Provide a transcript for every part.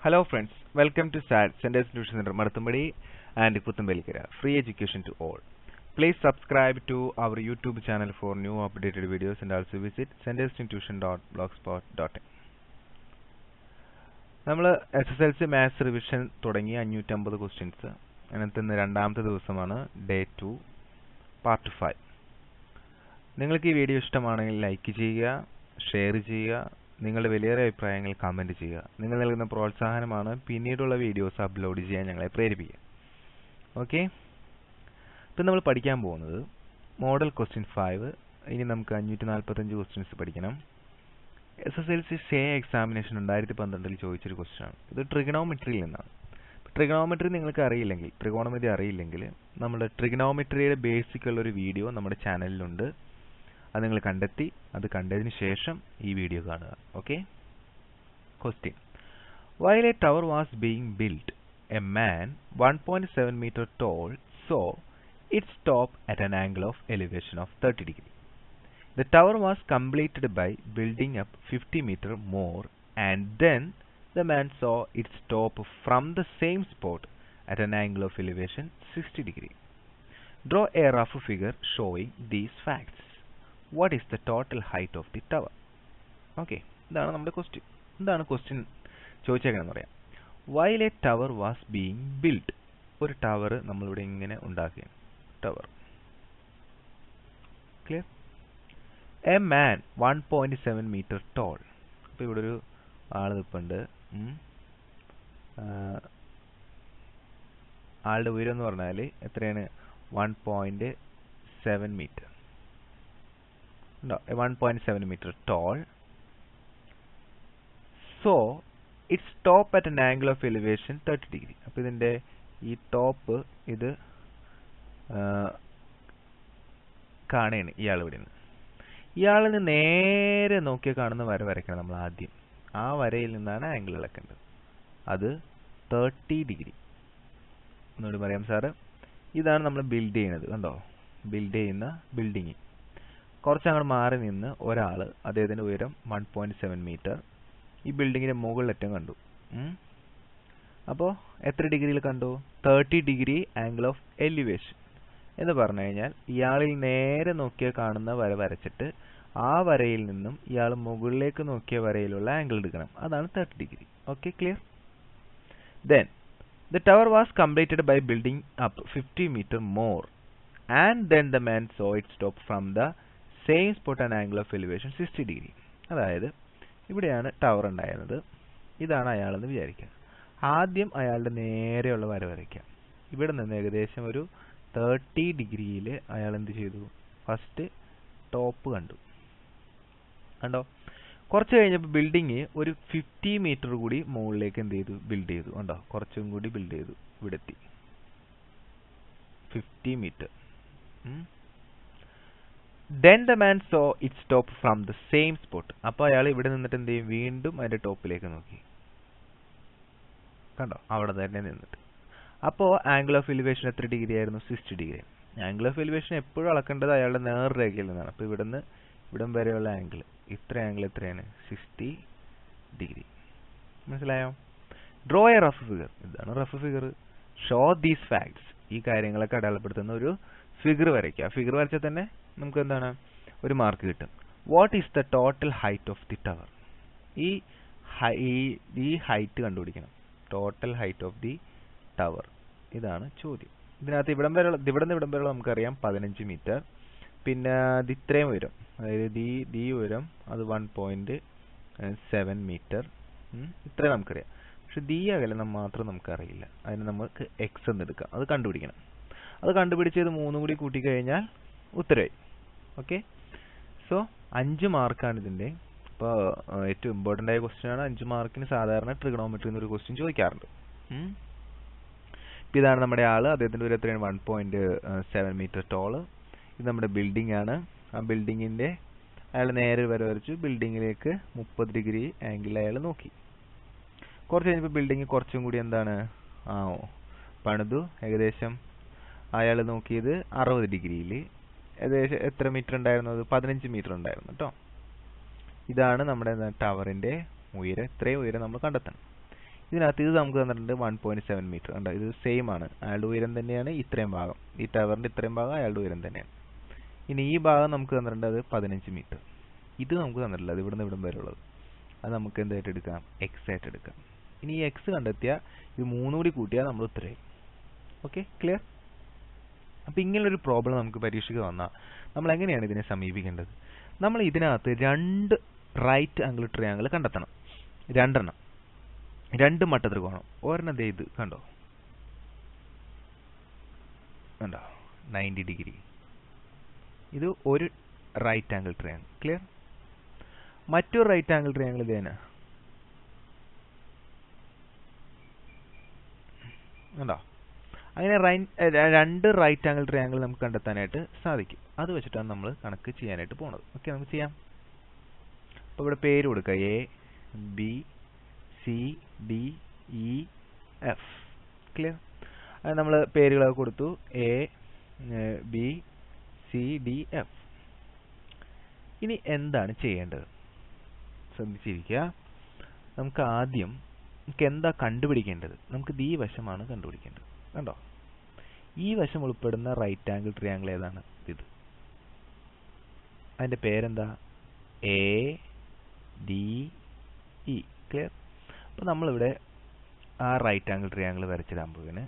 Hello friends, welcome to SAT, Center Institution Center, Marathumbadi and Puthumbelkara. Free education to all. Please subscribe to our YouTube channel for new updated videos and also visit centerinstitution.blogspot.in. നമ്മൾ SSLC maths revision തുടങ്ങി 550 questions. അതിനകത്ത് ഇന്ന് രണ്ടാമത്തെ ദിവസമാണ് day 2 part 5. നിങ്ങൾക്ക് ഈ video ഇഷ്ടമാണെങ്കിൽ like ചെയ്യുക, ഷെയർ ചെയ്യുക, നിങ്ങളുടെ വലിയൊരു അഭിപ്രായങ്ങൾ കമൻറ്റ് ചെയ്യുക. നിങ്ങൾ നൽകുന്ന പ്രോത്സാഹനമാണ് പിന്നീടുള്ള വീഡിയോസ് അപ്ലോഡ് ചെയ്യാൻ ഞങ്ങളെ പ്രേരിപ്പിക്കുക. ഓക്കെ, ഇപ്പം നമ്മൾ പഠിക്കാൻ പോകുന്നത് മോഡൽ ക്വസ്റ്റ്യൻ 5. ഇനി നമുക്ക് 545 ക്വസ്റ്റ്യൻസ് പഠിക്കണം. SSLC സേ എക്സാമിനേഷൻ 2012 ചോദിച്ചൊരു ക്വസ്റ്റ്യൻ ആണ്. ഇത് ട്രിഗണോമെട്രിയിൽ നിന്നാണ്. ട്രിഗണോമെട്രി നിങ്ങൾക്ക് അറിയില്ലെങ്കിൽ, ട്രിഗോണോമെട്രി അറിയില്ലെങ്കിൽ നമ്മുടെ ട്രിഗണോമെട്രിയുടെ ബേസിക് ഉള്ളൊരു വീഡിയോ നമ്മുടെ ചാനലിലുണ്ട്. അത് നിങ്ങൾ കണ്ടെത്തി, അത് കണ്ടതിന് ശേഷം ഈ വീഡിയോ കാണുക. Okay, question: While a tower was being built, a man 1.7 meter tall saw its top at an angle of elevation of 30 degree. The tower was completed by building up 50 meter more, and then the man saw its top from the same spot at an angle of elevation 60 degree. Draw a rough figure showing these facts. What is the total height of the tower? Okay, ഇതാണ് നമ്മുടെ question. എന്താണ് question ചോദിച്ചേക്കണമെന്ന് പറയാം. While a tower was being built, ഒരു tower നമ്മളിവിടെ ഇങ്ങനെ ഉണ്ടാക്കുകയാണ്. Tower clear. A man 1.7 meter tall. അപ്പോൾ ഇവിടെ ഒരു ആൾ നിൽപ്പുണ്ട്. ആളുടെ ഉയരം എന്ന് പറഞ്ഞാൽ എത്രയാണ്? 1.7 meter. 1.7 meter tall. So its top at an angle of elevation 30 degree. അപ്പോൾ ഇതിന്റെ ഈ ടോപ്പ് ഇത് കാണുകയാണ് ഇയാൾ ഇവിടെ നിന്ന്. ഇയാളിന് നേരെ നോക്കിയാൽ കാണുന്ന വര വരയ്ക്കണം നമ്മൾ ആദ്യം. ആ വരയിൽ നിന്നാണ് ആംഗിൾ ഇളക്കേണ്ടത്. അത് 30 ഡിഗ്രി. ഒന്നുകൂടി പറയാം സാറ്. ഇതാണ് നമ്മൾ ബിൽഡ് ചെയ്യുന്നത്. കണ്ടോ, ബിൽഡ് ചെയ്യുന്ന ബിൽഡിങ്. കുറച്ച് അങ്ങോട്ട് മാറി നിന്ന് ഒരാൾ, അദ്ദേഹത്തിൻ്റെ ഉയരം 1.7 മീറ്റർ, ഈ ബിൽഡിങ്ങിൻ്റെ മുകളിലറ്റം കണ്ടു. അപ്പോൾ എത്ര ഡിഗ്രിയിൽ കണ്ടു? 30 ഡിഗ്രി ആംഗിൾ ഓഫ് എലിവേഷൻ എന്ന് പറഞ്ഞു കഴിഞ്ഞാൽ ഇയാളിൽ നേരെ നോക്കിയാൽ കാണുന്ന വര വരച്ചിട്ട് ആ വരയിൽ നിന്നും ഇയാൾ മുകളിലേക്ക് നോക്കിയ വരയിലുള്ള ആംഗിൾ എടുക്കണം. അതാണ് 30 degree. Okay, clear. Then the tower was completed by building up 50 meter more, and then the man saw its top from the same spot an angle of elevation 60 degree. അതായത് ഇവിടെയാണ് ടവർ ഉണ്ടായിരുന്നത്. ഇതാണ് അയാളെന്ന് വിചാരിക്കുക. ആദ്യം അയാളുടെ നേരെയുള്ള വര വരയ്ക്കാം. ഇവിടെ നിന്ന് ഏകദേശം ഒരു 30 ഡിഗ്രിയിൽ അയാൾ എന്ത് ചെയ്തു? ഫസ്റ്റ് ടോപ്പ് കണ്ടു. കുറച്ച് കഴിഞ്ഞപ്പോൾ ബിൽഡിങ് ഒരു 50 മീറ്റർ കൂടി മുകളിലേക്ക് എന്ത് ചെയ്തു? ബിൽഡ് ചെയ്തു. കണ്ടോ, കുറച്ചും കൂടി ബിൽഡ് ചെയ്തു. ഇവിടെ എത്തി 50 metre. Then the man saw its top from the same spot. അപ്പോൾ അയാൾ ഇവിടെ നിന്നിട്ട് എന്ത് ചെയ്യും? വീണ്ടും അതിന്റെ ടോപ്പിലേക്ക് നോക്കി. കണ്ടോ, അവിടെ തന്നെ നിന്നിട്ട്. അപ്പോൾ ആംഗിൾ ഓഫ് എലിവേഷൻ എത്ര ഡിഗ്രി ആയിരുന്നു? 60 ഡിഗ്രി. ആംഗിൾ ഓഫ് എലിവേഷൻ എപ്പോഴും അളക്കേണ്ടത് അയാളുടെ നേർരേഖയിൽ നിന്നാണ്. അപ്പോൾ ഇവിടുന്ന് ഇവിടം വരെയുള്ള ആംഗിൾ, ഇത്ര ആംഗിൾ എത്രയാണ്? 60 ഡിഗ്രി. മനസ്സിലായോ? Draw a rough figure. ഇതാണ് rough figure. Show these facts. ഈ കാര്യങ്ങളൊക്കെ അടയാളപ്പെടുത്തുന്ന ഒരു ഫിഗർ വരയ്ക്കുക. ഫിഗർ വരച്ചാൽ തന്നെ നമുക്ക് എന്താണ്? ഒരു മാർക്ക് കിട്ടും. What is the total height of the tower? ഈ ഹൈറ്റ് കണ്ടുപിടിക്കണം. Total height of the tower, ഇതാണ് ചോദ്യം. ഇതിനകത്ത് ഇവിടെ നിന്ന് ഇവിടം വരെയുള്ള നമുക്കറിയാം 15 മീറ്റർ. പിന്നെ ഇത് ഇത്രയും ഉയരം, അതായത് ഈ ഉയരം അത് 1.7 മീറ്റർ. ഇത്രയും നമുക്കറിയാം. പക്ഷെ ഈ അകലം മാത്രം നമുക്കറിയില്ല. അതിന് നമുക്ക് എക്സ് എന്ന് എടുക്കാം. അത് കണ്ടുപിടിക്കണം. അത് കണ്ടുപിടിച്ച് ഇത് 3 കൂടി കൂട്ടിക്കഴിഞ്ഞാൽ ഉത്തരവായി. ഓക്കെ, സോ 5 മാർക്കാണ് ഇതിൻ്റെ. ഇപ്പോൾ ഏറ്റവും ഇമ്പോർട്ടൻ്റ് ആയ ക്വസ്റ്റ്യൻ ആണ്. 5 മാർക്കിന് സാധാരണ ട്രിഗണോമെട്രി എന്നൊരു ക്വസ്റ്റ്യൻ ചോദിക്കാറുണ്ട്. ഇപ്പം ഇതാണ് നമ്മുടെ ആൾ. അദ്ദേഹത്തിൻ്റെ ഒരു എത്രയാണ്? 1.7 മീറ്റർ ടോള്. ഇത് നമ്മുടെ ബിൽഡിംഗ് ആണ്. ആ ബിൽഡിങ്ങിൻ്റെ അയാൾ നേരെ വര വരച്ചു. ബിൽഡിങ്ങിലേക്ക് 30 ഡിഗ്രി ആംഗിളിൽ അയാൾ നോക്കി. കുറച്ച് കഴിഞ്ഞപ്പോൾ ബിൽഡിങ് കുറച്ചും കൂടി എന്താണ് പണിതു. ഏകദേശം അയാൾ നോക്കിയത് 60 ഡിഗ്രിയിൽ. ഏകദേശം എത്ര മീറ്റർ ഉണ്ടായിരുന്നു? അത് 15 മീറ്റർ ഉണ്ടായിരുന്നു കേട്ടോ. ഇതാണ് നമ്മുടെ ടവറിൻ്റെ ഉയരം. ഇത്രയും ഉയരം നമ്മൾ കണ്ടെത്തണം. ഇതിനകത്ത് ഇത് നമുക്ക് തന്നിട്ടുണ്ട് 1.7 മീറ്റർ. കണ്ടോ, ഇത് സെയിം ആണ്, അയാളുടെ ഉയരം തന്നെയാണ് ഇത്രയും ഭാഗം, ഈ ടവറിൻ്റെ ഇത്രയും ഭാഗം അയാളുടെ ഉയരം തന്നെയാണ്. ഇനി ഈ ഭാഗം നമുക്ക് തന്നിട്ടുണ്ട് അത് 15 മീറ്റർ. ഇത് നമുക്ക് തന്നിട്ടില്ല, അത് ഇവിടുന്ന് ഇവിടം വരെ ഉള്ളത്. അത് നമുക്ക് എന്തായിട്ട് എടുക്കാം, എക്സ് ആയിട്ട് എടുക്കാം. ഇനി ഈ എക്സ് കണ്ടെത്തിയാൽ ഇത് 3 കൂടി കൂട്ടിയാൽ നമ്മൾ ഉത്തരമായി. Okay, clear? അപ്പോൾ ഇങ്ങനൊരു പ്രോബ്ലം നമുക്ക് പരീക്ഷയ്ക്ക് വന്നാൽ നമ്മൾ എങ്ങനെയാണ് ഇതിനെ സമീപിക്കേണ്ടത്? നമ്മൾ ഇതിനകത്ത് 2 റൈറ്റ് ആംഗിൾ ട്രയാങ്കിൾ കണ്ടെത്തണം. 2 എണ്ണം, 2 മട്ടത്രികോണം. ഒരെണ്ണം ഇത് കണ്ടോ, കണ്ടോ 90 ഡിഗ്രി. ഇത് ഒരു റൈറ്റ് ആംഗിൾ ട്രയാങ്കിൾ. ക്ലിയർ? മറ്റൊരു റൈറ്റ് ആംഗിൾ ട്രയാങ്കിൾ ഇത് തന്നെ കണ്ടോ. അങ്ങനെ 2 റൈറ്റ് ആംഗിൾ ട്രയാങ്കിൾ നമുക്ക് കണ്ടെത്താനായിട്ട് സാധിക്കും. അത് വെച്ചിട്ടാണ് നമ്മൾ കണക്ക് ചെയ്യാനായിട്ട് പോകുന്നത്. ഓക്കെ, നമുക്ക് ചെയ്യാം. അപ്പോൾ ഇവിടെ പേര് കൊടുക്കുക, A B C D E F. Clear? അത് നമ്മൾ പേരുകളൊക്കെ കൊടുത്തു, A B C D F. ഇനി എന്താണ് ചെയ്യേണ്ടത്? ശ്രദ്ധിച്ചിരിക്കുക. നമുക്ക് ആദ്യം എന്താ കണ്ടുപിടിക്കേണ്ടത്? നമുക്ക് ഈ വശമാണ് കണ്ടുപിടിക്കേണ്ടത്. കണ്ടോ, ഈ വശം ഉൾപ്പെടുന്ന റൈറ്റ് ആംഗിൾ ട്രയാങ്കിൾ ഏതാണ്? ഇത്. അതിൻ്റെ പേരെന്താ? A D E. ക്ലിയർ? അപ്പോൾ നമ്മളിവിടെ ആ റൈറ്റ് ആംഗിൾ ട്രയാങ്കിൾ വരച്ചിടാൻ പോവുകയാണ്.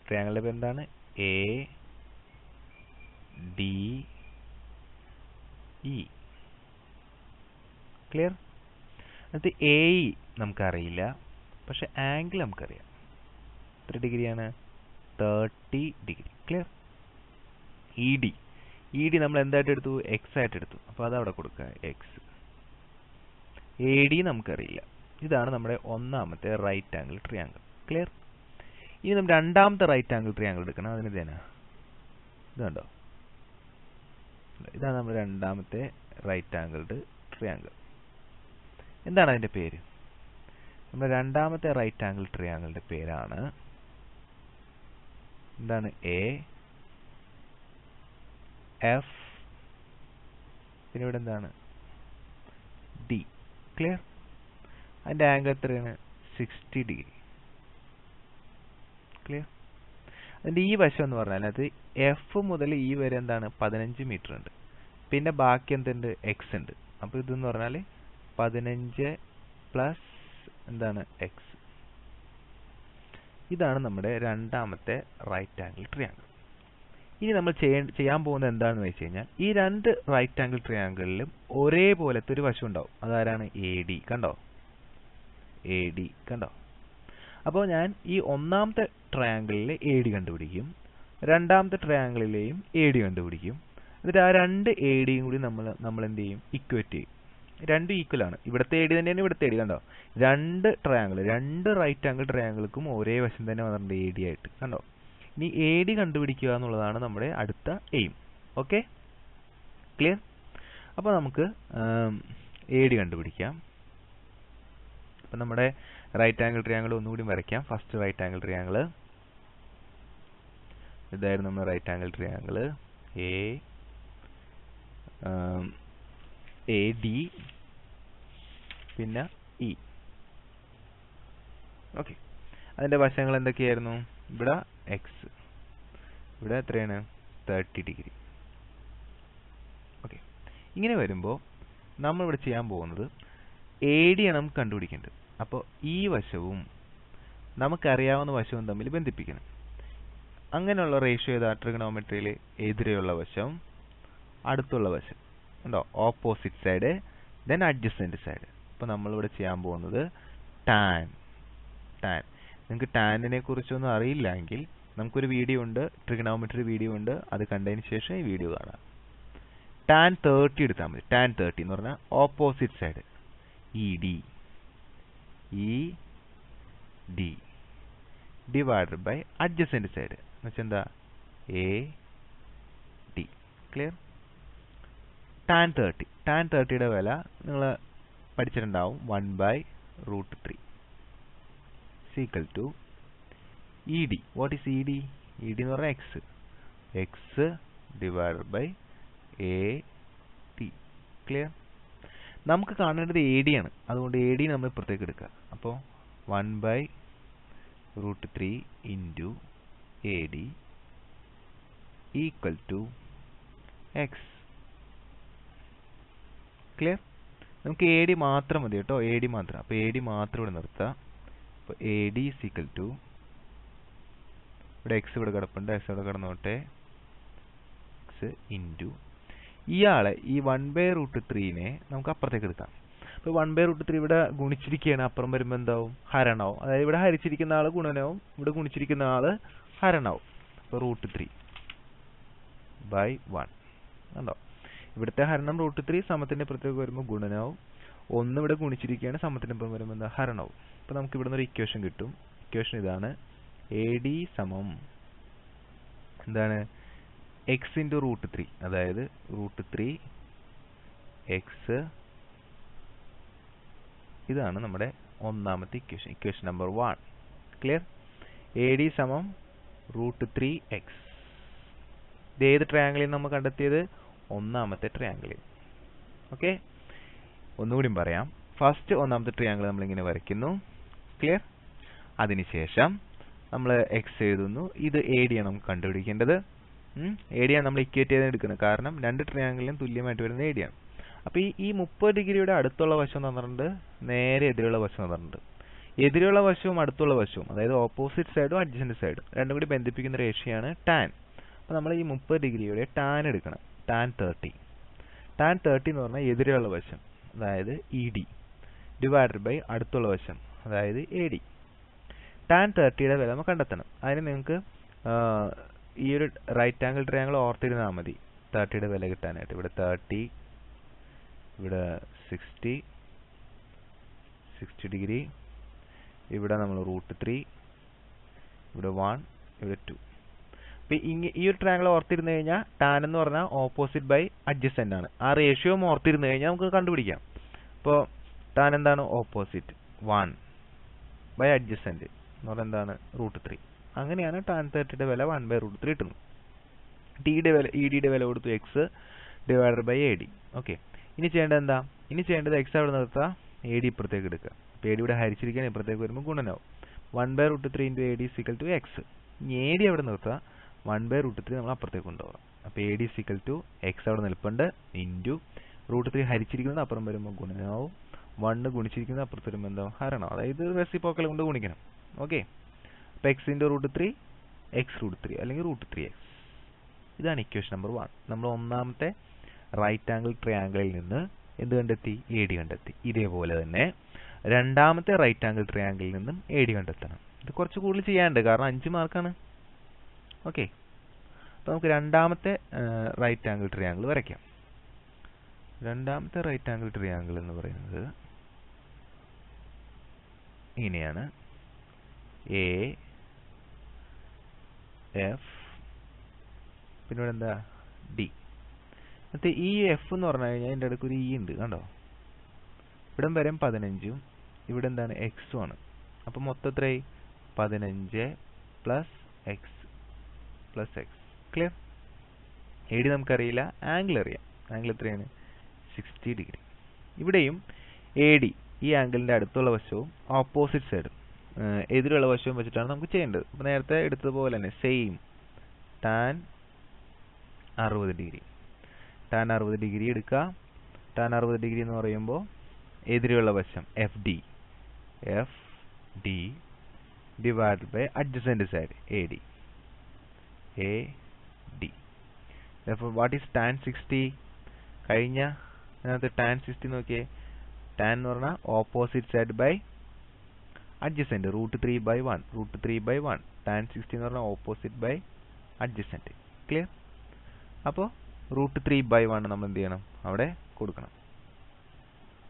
ട്രയാങ്കിളിൻ്റെ പേരെന്താണ്? A D E. ക്ലിയർ? എന്നിട്ട് എ ഇ നമുക്കറിയില്ല, പക്ഷെ ആംഗിൾ നമുക്കറിയാം. എത്ര ഡിഗ്രിയാണ്? 30 degree. Clear? E D, E D നമ്മൾ എന്തായിട്ട് എടുത്തു? എക്സ് ആയിട്ട് എടുത്തു. അപ്പോൾ അതവിടെ കൊടുക്കുക, എക്സ്. എ ഡി നമുക്കറിയില്ല. ഇതാണ് നമ്മുടെ ഒന്നാമത്തെ റൈറ്റ് ആംഗിൾ ട്രയാങ്കിൾ. ക്ലിയർ? ഇനി നമ്മൾ രണ്ടാമത്തെ റൈറ്റ് ആംഗിൾ ട്രയാങ്കിൾ എടുക്കണം. അതിന് ഇതേനാ, ഇത് കണ്ടോ, ഇതാണ് നമ്മുടെ രണ്ടാമത്തെ റൈറ്റ് ആംഗിൾഡ് ട്രയാങ്കിൾ. എന്താണ് അതിൻ്റെ പേര്? നമ്മുടെ രണ്ടാമത്തെ റൈറ്റ് ആംഗിൾ ട്രയാങ്കിളിൻ്റെ പേരാണ് എന്താണ്? എ എഫ്, പിന്നെ ഇവിടെ എന്താണ്? ഡി. ക്ലിയർ? അതിൻ്റെ ആംഗിൾ എത്രയാണ്? 60 ഡിഗ്രി. ക്ലിയർ? അതിൻ്റെ ഈ വശം എന്ന് പറഞ്ഞാൽ അത് എഫ് മുതൽ ഈ വരെ എന്താണ്? 15 മീറ്റർ ഉണ്ട്. പിന്നെ ബാക്കി എന്തുണ്ട്? എക്സ് ഉണ്ട്. അപ്പോൾ ഇതെന്ന് പറഞ്ഞാൽ 15 പ്ലസ് എന്താണ്? എക്സ്. ഇതാണ് നമ്മുടെ രണ്ടാമത്തെ റൈറ്റ് ആംഗിൾ ട്രയാങ്കിൾ. ഇനി നമ്മൾ ചെയ്യാൻ പോകുന്നത് എന്താണെന്ന് വെച്ച് കഴിഞ്ഞാൽ ഈ 2 റൈറ്റ് ആംഗിൾ ട്രയാങ്കിളിലും ഒരേപോലത്തെ ഒരു വശം ഉണ്ടാവും. അതാരാണ്? A D. കണ്ടോ, എ ഡി കണ്ടോ. അപ്പോൾ ഞാൻ ഈ ഒന്നാമത്തെ ട്രയാങ്കിളിലെ എ ഡി കണ്ടുപിടിക്കും, രണ്ടാമത്തെ ട്രയാങ്കിളിലെയും എ ഡി കണ്ടുപിടിക്കും. എന്നിട്ട് ആ 2 എ ഡിയും കൂടി നമ്മൾ എന്ത് ചെയ്യും? ഇക്വേറ്റ് ചെയ്യും. 2 ഈക്വൽ ആണ്. ഇവിടുത്തെ എ ഡി തന്നെയാണ് ഇവിടുത്തെ എ ഡി. കണ്ടോ, 2 റൈറ്റ് ആംഗിൾ ട്രയാങ്കിൾക്കും ഒരേ വശം തന്നെ വന്നിട്ടുണ്ട് എ ഡി ആയിട്ട്. കണ്ടോ. ഇനി എ ഡി കണ്ടുപിടിക്കുക എന്നുള്ളതാണ് നമ്മുടെ അടുത്ത എയിം. Okay, clear? അപ്പോൾ നമുക്ക് എ ഡി കണ്ടുപിടിക്കാം. അപ്പം നമ്മുടെ റൈറ്റ് ആംഗിൾ ട്രയാങ്കിൾ ഒന്നുകൂടി വരയ്ക്കാം. ഫസ്റ്റ് റൈറ്റ് ആംഗിൾ ട്രയാങ്കിൾ ഇതായിരുന്നു നമ്മുടെ right angle triangle. A D പിന്നെ ഇ. ഓക്കെ, അതിൻ്റെ വശങ്ങൾ എന്തൊക്കെയായിരുന്നു? ഇവിടെ എക്സ്, ഇവിടെ എത്രയാണ്? 30 ഡിഗ്രി. ഓക്കെ, ഇങ്ങനെ വരുമ്പോൾ നമ്മളിവിടെ ചെയ്യാൻ പോകുന്നത് എ ഡി ആണ് നമുക്ക് കണ്ടുപിടിക്കേണ്ടത്. അപ്പോൾ ഈ വശവും നമുക്കറിയാവുന്ന വശവും തമ്മിൽ ബന്ധിപ്പിക്കണം. അങ്ങനെയുള്ള റേഷ്യോ ഏതാ? ട്രിഗണോമെട്രിയിൽ എതിരെയുള്ള വശം, അടുത്തുള്ള വശം. ഉണ്ടോ? Opposite side, then adjacent side. അപ്പോൾ നമ്മളിവിടെ ചെയ്യാൻ പോകുന്നത് ടാൻ. നിങ്ങൾക്ക് ടാനിനെ കുറിച്ചൊന്നും അറിയില്ലെങ്കിൽ നമുക്കൊരു വീഡിയോ ഉണ്ട്, ട്രിഗണോമെട്രി വീഡിയോ ഉണ്ട്, അത് കണ്ടതിന് ശേഷം ഈ വീഡിയോ കാണാം. ടാൻ 30 എടുത്താൽ മതി. ടാൻ 30 എന്ന് പറഞ്ഞാൽ opposite side E D divided by adjacent side എന്ന് വെച്ചാൽ എന്താ? A D. ക്ലിയർ? ടാൻ 30യുടെ വില നിങ്ങൾ പഠിച്ചിട്ടുണ്ടാവും. 1/√3 equal to E D. What is E D? E D എന്ന് പറഞ്ഞാൽ X divided by A T. Clear? നമുക്ക് കാണേണ്ടത് എ ഡി ആണ്. അതുകൊണ്ട് എ ഡി നമ്മൾ ഇപ്പുറത്തേക്ക് എടുക്കുക. അപ്പോൾ 1/√3 into A D equal to X. Clear? നമുക്ക് എ ഡി മാത്രം മതി കേട്ടോ, എ ഡി മാത്രം. അപ്പോൾ എ ഡി മാത്രം ഇവിടെ നിർത്തുക. അപ്പോൾ A D is equal to, ഇവിടെ എക്സ് ഇവിടെ കിടപ്പുണ്ട്, എക്സ് ഇവിടെ കിടന്നോട്ടെ, എക്സ് ഇൻറ്റു ഇയാളെ ഈ 1/√3നെ നമുക്ക് അപ്പുറത്തേക്ക് എടുക്കാം. അപ്പോൾ 1/√3 ഇവിടെ ഗുണിച്ചിരിക്കുകയാണ്, അപ്പുറം വരുമ്പോൾ എന്താവും? ഹരണമാവും. അതായത് ഇവിടെ ഹരിച്ചിരിക്കുന്ന ആൾ ഗുണനവും ഇവിടെ ഗുണിച്ചിരിക്കുന്ന ആൾ ഹരണമാവും. അപ്പോൾ √3/1 കണ്ടോ? ഇവിടുത്തെ ഹരണം √3, സമത്തിൻ്റെ പുറത്തേക്ക് വരുമ്പോൾ ഗുണനവും, ഒന്ന് ഇവിടെ ഗുണിച്ചിരിക്കുകയാണ്, സമത്തിൻ്റെ പുറം വരുമ്പോൾ എന്താ? ഹരണവും. അപ്പോൾ നമുക്ക് ഇവിടെ നിന്നൊരു ഇക്വേഷൻ കിട്ടും. ഇക്വേഷൻ ഇതാണ്, എ ഡി സമം എന്താണ്? എക്സ് ഇൻറ്റു √3, അതായത് √3x. ഇതാണ് നമ്മുടെ ഒന്നാമത്തെ equation, equation number 1. Clear? A D സമം √3x. ഇത് ഏത് ട്രയാങ്കിളിൽ നമ്മൾ കണ്ടെത്തിയത്? ഒന്നാമത്തെ ട്രയാങ്കിളിൽ. ഓക്കെ, ഒന്നുകൂടി പറയാം. ഫസ്റ്റ് ഒന്നാമത്തെ ട്രയാങ്കിൾ നമ്മളിങ്ങനെ വരയ്ക്കുന്നു. ക്ലിയർ? അതിനുശേഷം നമ്മൾ എക്സ് എഴുതുന്നു. ഇത് എ ഡി ആണ് നമുക്ക് കണ്ടുപിടിക്കേണ്ടത്. എ ഡി ആണ് നമ്മൾ ഇക്വേറ്റ് ചെയ്ത് എടുക്കുന്നത്, കാരണം രണ്ട് ട്രയാങ്കിളിലും തുല്യമായിട്ട് വരുന്ന എ ഡി ആണ്. അപ്പോൾ ഈ 30 ഡിഗ്രിയുടെ അടുത്തുള്ള വശം തന്നിട്ടുണ്ട്, നേരെ എതിരുള്ള വശം തന്നിട്ടുണ്ട്. എതിരുള്ള വശവും അടുത്തുള്ള വശവും, അതായത് ഓപ്പോസിറ്റ് സൈഡും അഡ്ജസൻറ്റ് സൈഡും രണ്ടും കൂടി ബന്ധിപ്പിക്കുന്ന റേഷ്യോയാണ് ടാൻ. അപ്പോൾ നമ്മൾ ഈ 30 ഡിഗ്രിയുടെ ടാൻ എടുക്കണം, ടാൻ 30. ടാൻ 30 എന്ന് പറഞ്ഞാൽ എതിരുള്ള വശം, അതായത് ഇ ഡി, ഡിവൈഡഡ് ബൈ അടുത്തുള്ള വശം, അതായത് എ ഡി. ടാൻ 30യുടെ വില നമ്മൾ കണ്ടെത്തണം. അതിന് നിങ്ങൾക്ക് ഈ ഒരു റൈറ്റ് ആംഗിൾ ട്രയാങ്കിൾ ഓർത്തിരുന്നാൽ മതി 30യുടെ വില കിട്ടാനായിട്ട്. ഇവിടെ 30, ഇവിടെ 60 ഡിഗ്രി, ഇവിടെ നമ്മൾ √3, ഇവിടെ 1, ഇവിടെ 2. അപ്പോൾ ഈ ഒരു ട്രയാങ്കിൾ ഓർത്തിരുന്നു കഴിഞ്ഞാൽ ടാൻ എന്ന് പറഞ്ഞാൽ ഓപ്പോസിറ്റ് ബൈ അഡ്ജസെൻ്റ് ആണ്. ആ റേഷ്യോ ഓർത്തിരുന്നു കഴിഞ്ഞാൽ നമുക്ക് കണ്ടുപിടിക്കാം. അപ്പോൾ ടാൻ എന്താണ്? ഓപ്പോസിറ്റ് 1/adjacent എന്ന് പറഞ്ഞാൽ എന്താണ്? √3. അങ്ങനെയാണ് ടാൻ 30യുടെ വില 1/√3 കിട്ടുന്നത്. ഇ ഡിയുടെ വില കൊടുത്തു X divided by A D. Okay, ഇനി ചെയ്യേണ്ടത് എന്താ? ഇനി ചെയ്യേണ്ടത് എക്സ് അവിടെ നിർത്തുക, എ ഡി ഇപ്പുറത്തേക്ക് എടുക്കുക. അപ്പോൾ എ ഡി ഇവിടെ ഹരിച്ചിരിക്കാൻ ഇപ്പുറത്തേക്ക് വരുമ്പോൾ ഗുണനാവും. 1/√3 into A D is equal to X. ഇനി എ ഡി അവിടെ നിർത്തുക, 1/√3 നമ്മൾ അപ്പുറത്തേക്ക് കൊണ്ടുപോകാം. അപ്പോൾ A D is equal to X അവിടെ നിൽപ്പുണ്ട് ഇൻറ്റു √3 ഹരിച്ചിരിക്കുന്നത് അപ്പുറം വരുമ്പോൾ ഗുണനാവും, 1 ഗുണിച്ചിരിക്കുന്നത് അപ്പുറത്ത് വരുമ്പോൾ എന്താവും? ഹരണം. അതായത് റെസിപ്രോക്കൽ കൊണ്ട് ഗുണിക്കണം. ഓക്കെ, അപ്പോൾ എക്സ് ഇൻറ്റു √3, എക്സ് √3 അല്ലെങ്കിൽ √3x. ഇതാണ് ഇക്വേഷൻ നമ്പർ 1. നമ്മൾ ഒന്നാമത്തെ റൈറ്റ് ആംഗിൾ ട്രയാങ്കിളിൽ നിന്ന് എന്ത് കണ്ടെത്തി? എ ഡി കണ്ടെത്തി. ഇതേപോലെ തന്നെ രണ്ടാമത്തെ റൈറ്റ് ആംഗിൾ ട്രയാങ്കിളിൽ നിന്നും എ ഡി കണ്ടെത്തണം. ഇത് കുറച്ച് കൂടുതൽ ചെയ്യാനുണ്ട്, കാരണം 5 മാർക്കാണ്. ഓക്കെ, അപ്പോൾ നമുക്ക് രണ്ടാമത്തെ റൈറ്റ് ആംഗിൾ ട്രയാങ്കിൾ വരയ്ക്കാം. രണ്ടാമത്തെ റൈറ്റ് ആംഗിൾ ട്രയാങ്കിൾ എന്ന് പറയുന്നത് ഇങ്ങനെയാണ്. എ എഫ് പിന്നെ ഇവിടെ എന്താ? ഡി. എന്നിട്ട് ഈ എഫ് എന്ന് പറഞ്ഞു കഴിഞ്ഞാൽ അതിൻ്റെ ഇടയ്ക്ക് ഒരു ഇ ഉണ്ട്, കണ്ടോ? ഇവിടം വരെ 15ഉം ഇവിടെ എന്താണ്? എക്സും ആണ്. അപ്പോൾ മൊത്തം എത്രയായി? 15 plus X plus x. Clear? A D നമുക്കറിയില്ല, ആംഗിൾ അറിയാം. ആംഗിൾ എത്രയാണ്? 60 ഡിഗ്രി. ഇവിടെയും എ ഡി ഈ ആംഗിളിൻ്റെ അടുത്തുള്ള വശവും ഓപ്പോസിറ്റ് സൈഡും എതിരുള്ള വശവും വെച്ചിട്ടാണ് നമുക്ക് ചെയ്യേണ്ടത്. അപ്പോൾ നേരത്തെ എടുത്തതുപോലെ തന്നെ same tan 60 degree. Tan 60 degree എടുക്കുക. ടാൻ 60 ഡിഗ്രി എന്ന് പറയുമ്പോൾ എതിരുള്ള വശം F D divided by adjacent side A D. What is tan 60? കഴിഞ്ഞ അതിനകത്ത് ടാൻ 60 നോക്കിയേ. ടാൻ എന്ന് പറഞ്ഞാൽ opposite side by adjacent, √3/1. Tan 60 എന്ന് പറഞ്ഞാൽ ഓപ്പോസിറ്റ് ബൈ അഡ്ജസൻറ്റ്. ക്ലിയർ? അപ്പോൾ √3/1 നമ്മൾ എന്ത് ചെയ്യണം? അവിടെ കൊടുക്കണം.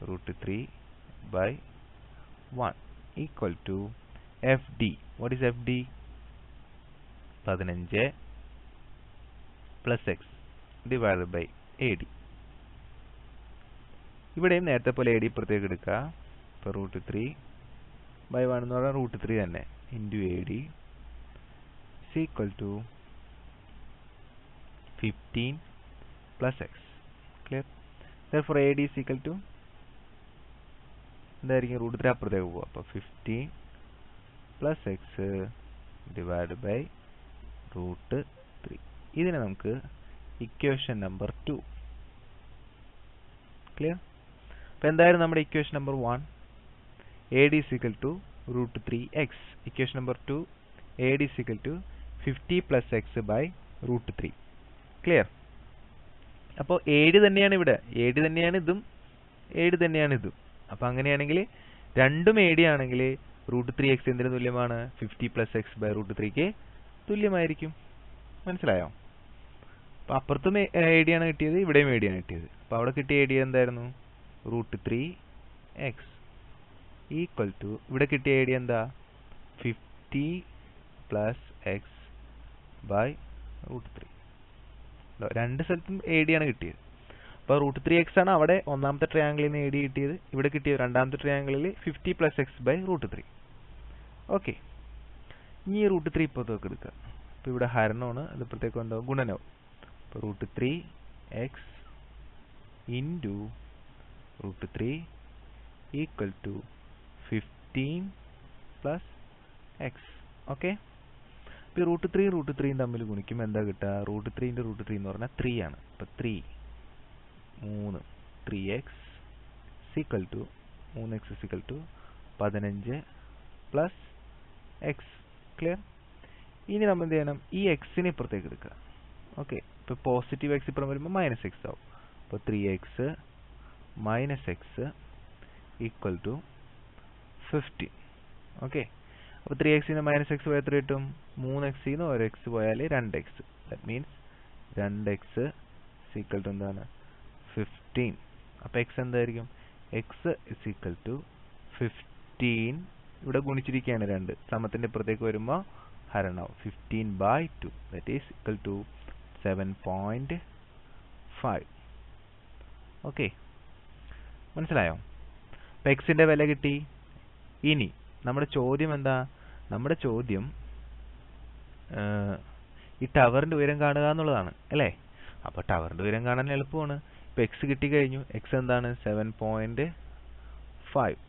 √3/1 equal to F D. What is F D? 15 plus x divided by A D. ഇവിടെയും നേരത്തെ പോലെ എ ഡി ഇപ്പുറത്തേക്ക് എടുക്കുക. ഇപ്പോൾ √3/1 എന്ന് പറഞ്ഞാൽ √3 തന്നെ into A D equal to 15 plus x. Clear? Therefore AD is equal to എന്തായിരിക്കും √3 അപ്പുറത്തേക്ക് പോകും. അപ്പോൾ 15 പ്ലസ് എക്സ് ഡിവൈഡ് ബൈ √3. ഇതിനെ നമുക്ക് ഇക്വേഷൻ നമ്പർ 2. ക്ലിയർ? അപ്പോൾ എന്തായിരുന്നു നമ്മുടെ equation number 1? AD is equal to √3x. Equation number 2 AD is equal to 50 plus x by √3. Clear? അപ്പോൾ AD തന്നെയാണ് ഇവിടെ, AD തന്നെയാണ് ഇതും, AD തന്നെയാണ് ഇതും. അപ്പോൾ അങ്ങനെയാണെങ്കിൽ രണ്ടും AD ആണെങ്കിൽ √3x എന്തിന് തുല്യമാണ്? 50 plus x by √3ക്ക് തുല്യമായിരിക്കും. മനസ്സിലായോ? അപ്പോൾ അപ്പുറത്തും AD ആണ് കിട്ടിയത്, ഇവിടെയും AD ആണ് കിട്ടിയത്. അപ്പോൾ അവിടെ കിട്ടിയ AD എന്തായിരുന്നു? √3x ഈക്വൽ ടു ഇവിടെ കിട്ടിയ AD എന്താ? 50 plus x by √3. രണ്ട് സ്ഥലത്തും AD ആണ് കിട്ടിയത്. അപ്പോൾ √3x ആണ് അവിടെ ഒന്നാമത്തെ ട്രയാങ്കിളിൽ നിന്ന് AD കിട്ടിയത്. ഇവിടെ കിട്ടിയ രണ്ടാമത്തെ ട്രയാങ്കിളിൽ 50 plus x by √3. ഓക്കെ, ഇനി √3 ഇപ്പുറത്തേക്ക് എടുക്കുക. അപ്പോൾ ഇവിടെ ഹരണമാണ്, അത് ഇപ്പുറത്തേക്ക് എന്താവും? ഗുണനവും. അപ്പോൾ √3x into √3 equal to 15 plus x. Okay, ഇപ്പോൾ √3 തമ്മിൽ ഗുണിക്കുമ്പോൾ എന്താ കിട്ടുക? √3 × √3 എന്ന് പറഞ്ഞാൽ 3 ആണ്. അപ്പോൾ 3x equal to 3x equal to 15 plus x. Clear? ഇനി നമ്മൾ എന്ത് ചെയ്യണം? ഈ എക്സിനെ ഇപ്പുറത്തേക്ക് എടുക്കുക. ഓക്കെ, ഇപ്പോൾ പോസിറ്റീവ് എക്സ് ഇപ്പുറം വരുമ്പോൾ മൈനസ് എക്സ് ആവും. അപ്പോൾ 3x minus x equal to 15. Okay, അപ്പോൾ 3x ന്ന് മൈനസ് എക്സ് പോയാൽ എത്ര കിട്ടും? 3x ന്ന് ഒരു എക്സ് പോയാൽ 2x. That means 2x equal to എന്താണ്? 15. അപ്പോൾ എക്സ് എന്തായിരിക്കും? X is equal to 15. ഇവിടെ ഗുണിച്ചിരിക്കുകയാണ് 2, സമത്തിൻ്റെ ഇപ്പുറത്തേക്ക് വരുമ്പോൾ ഹരണമാവും. 15/2 that is equal to 7.5. Okay, മനസ്സിലായോ? അപ്പോൾ എക്സിൻ്റെ വില കിട്ടി. ഇനി നമ്മുടെ ചോദ്യം എന്താ? നമ്മുടെ ചോദ്യം ഈ ടവറിൻ്റെ ഉയരം കാണുക എന്നുള്ളതാണ് അല്ലേ? അപ്പോൾ ടവറിൻ്റെ ഉയരം കാണാൻ എളുപ്പമാണ്. ഇപ്പോൾ എക്സ് കിട്ടിക്കഴിഞ്ഞു. എക്സ് എന്താണ്? 7.5.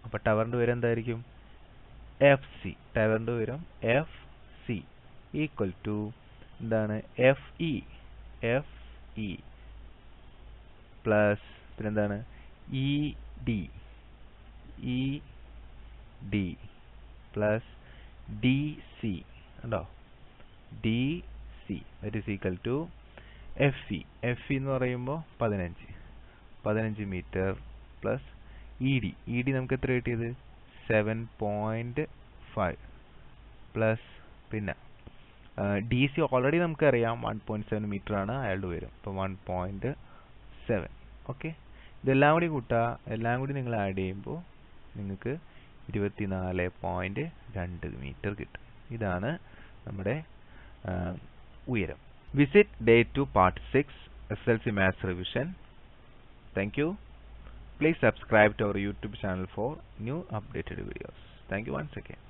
അപ്പോൾ ടവറിൻ്റെ ഉയരം എന്തായിരിക്കും? FC. ടവറിൻ്റെ ഉയരം FC ഈക്വൽ ടു എന്താണ്? FE പ്ലസ് പിന്നെന്താണ്? ED plus DC. ഉണ്ടോ? DC that is equal to FE എന്ന് പറയുമ്പോൾ 15 മീറ്റർ പ്ലസ് ED നമുക്ക് എത്ര കിട്ടിയത്? 7.5 പ്ലസ് പിന്നെ DC ഓൾറെഡി നമുക്കറിയാം 1.7 മീറ്റർ ആണ് അയാളുടെ ഉയരം. അപ്പോൾ 1.7. ഓക്കെ, ഇതെല്ലാം കൂടി കൂട്ടുക. എല്ലാം കൂടി നിങ്ങൾ ആഡ് ചെയ്യുമ്പോൾ നിങ്ങൾക്ക് 24.2 മീറ്റർ കിട്ടും. ഇതാണ് നമ്മുടെ ഉയരം. Visit Day 2 Part 6 SSLC Maths Revision. Thank you. Please subscribe to our YouTube channel for new updated videos. Thank you once again.